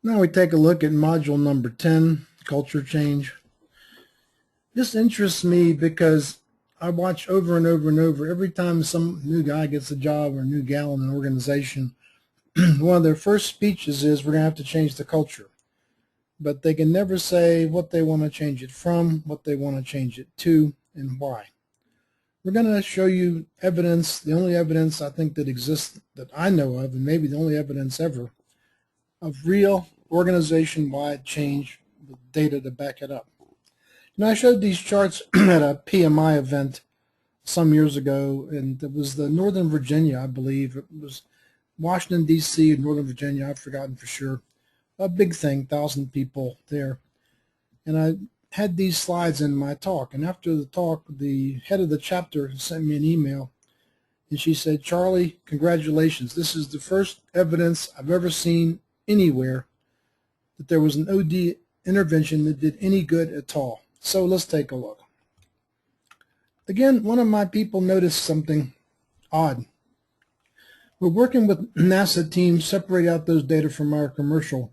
Now we take a look at module number 10, culture change. This interests me because I watch over and over and over, every time some new guy gets a job or a new gal in an organization, one of their first speeches is, we're going to have to change the culture. But they can never say what they want to change it from, what they want to change it to, and why. We're going to show you evidence, the only evidence I think that exists that I know of, and maybe the only evidence ever, of real organization-wide change with data to back it up. And I showed these charts at a PMI event some years ago, and it was the Northern Virginia, I believe. It was Washington, D.C., Northern Virginia, I've forgotten for sure. A big thing, 1,000 people there. And I had these slides in my talk, and after the talk, the head of the chapter sent me an email, and she said, "Charlie, congratulations. This is the first evidence I've ever seen anywhere that there was an OD intervention that did any good at all." So let's take a look. Again, one of my people noticed something odd. We're working with NASA teams, separate out those data from our commercial.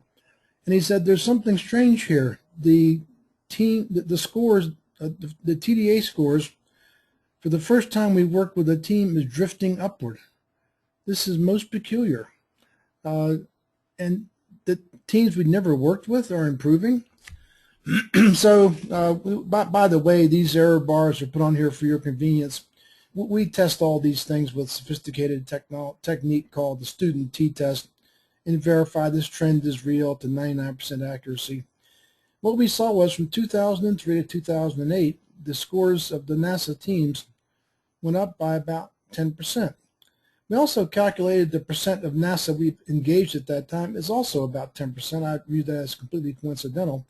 And he said, there's something strange here. The scores, the TDA scores, for the first time we worked with a team, is drifting upward. This is most peculiar. And the teams we'd never worked with are improving. So, by the way, these error bars are put on here for your convenience. We test all these things with sophisticated technique called the student t-test and verify this trend is real to 99% accuracy. What we saw was from 2003 to 2008, the scores of the NASA teams went up by about 10%. We also calculated the percent of NASA we engaged at that time is also about 10%. I view that as completely coincidental.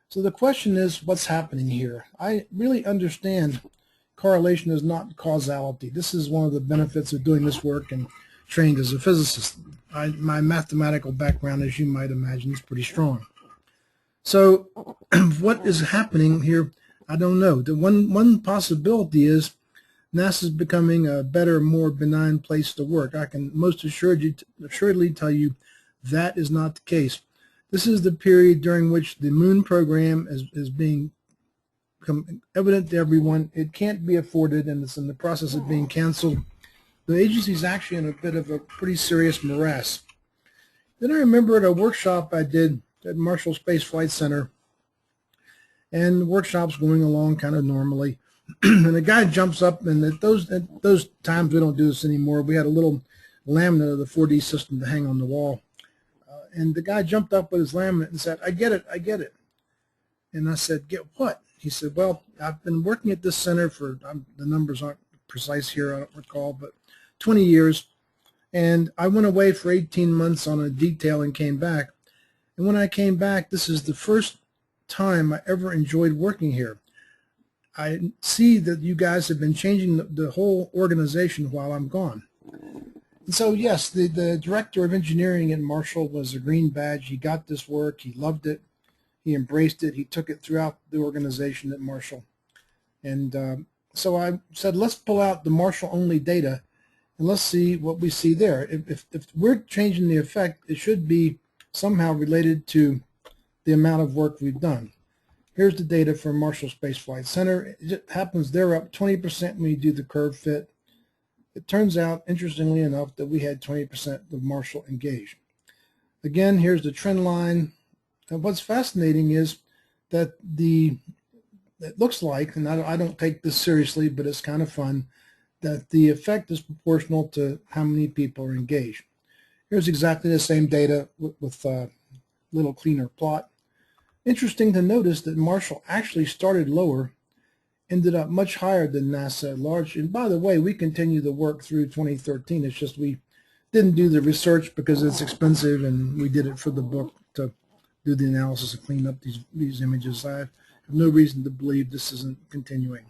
So the question is, what's happening here? I really understand correlation is not causality. This is one of the benefits of doing this work and trained as a physicist. My mathematical background, as you might imagine, is pretty strong. So what is happening here, I don't know. The one possibility is NASA is becoming a better, more benign place to work. I can most assuredly tell you that is not the case. This is the period during which the moon program is being evident to everyone. It can't be afforded, and it's in the process of being canceled. The agency is actually in a bit of a pretty serious morass. Then I remember at a workshop I did at Marshall Space Flight Center, and the workshop's going along kind of normally, and a guy jumps up, and at those times we don't do this anymore. We had a little laminate of the 4D system to hang on the wall. And the guy jumped up with his laminate and said, I get it. And I said, get what? He said, well, I've been working at this center for, the numbers aren't precise here, I don't recall, but 20 years. And I went away for 18 months on a detail and came back. And when I came back, this is the first time I ever enjoyed working here. I see that you guys have been changing the whole organization while I'm gone. And so, yes, the director of engineering at Marshall was a green badge. He got this work. He loved it. He embraced it. He took it throughout the organization at Marshall. And so I said, let's pull out the Marshall-only data, and let's see what we see there. If we're changing the effect, it should be somehow related to the amount of work we've done. Here's the data from Marshall Space Flight Center. It happens they're up 20% when you do the curve fit. It turns out, interestingly enough, that we had 20% of Marshall engaged. Again, here's the trend line. And what's fascinating is that it looks like, and I don't take this seriously, but it's kind of fun, that the effect is proportional to how many people are engaged. Here's exactly the same data with a little cleaner plot. Interesting to notice that Marshall actually started lower, ended up much higher than NASA at large. And by the way, we continue the work through 2013. It's just we didn't do the research because it's expensive, and we did it for the book to do the analysis and clean up these images. I have no reason to believe this isn't continuing.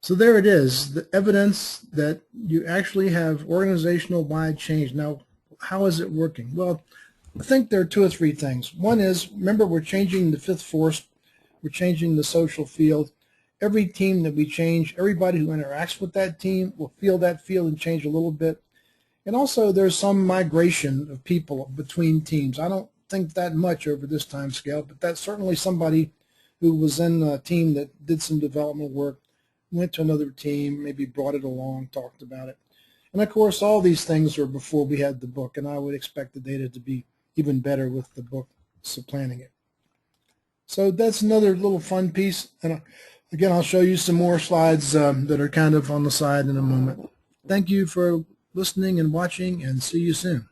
So there it is, the evidence that you actually have organizational-wide change. Now, how is it working? Well, I think there are two or three things. One is, remember, we're changing the fifth force. We're changing the social field. Every team that we change, everybody who interacts with that team will feel that field and change a little bit. And also there's some migration of people between teams. I don't think that much over this time scale, but that's certainly somebody who was in a team that did some development work, went to another team, maybe brought it along, talked about it. And of course, all these things were before we had the book, and I would expect the data to be even better with the book supplanting it. So that's another little fun piece. And again, I'll show you some more slides that are kind of on the side in a moment. Thank you for listening and watching, and see you soon.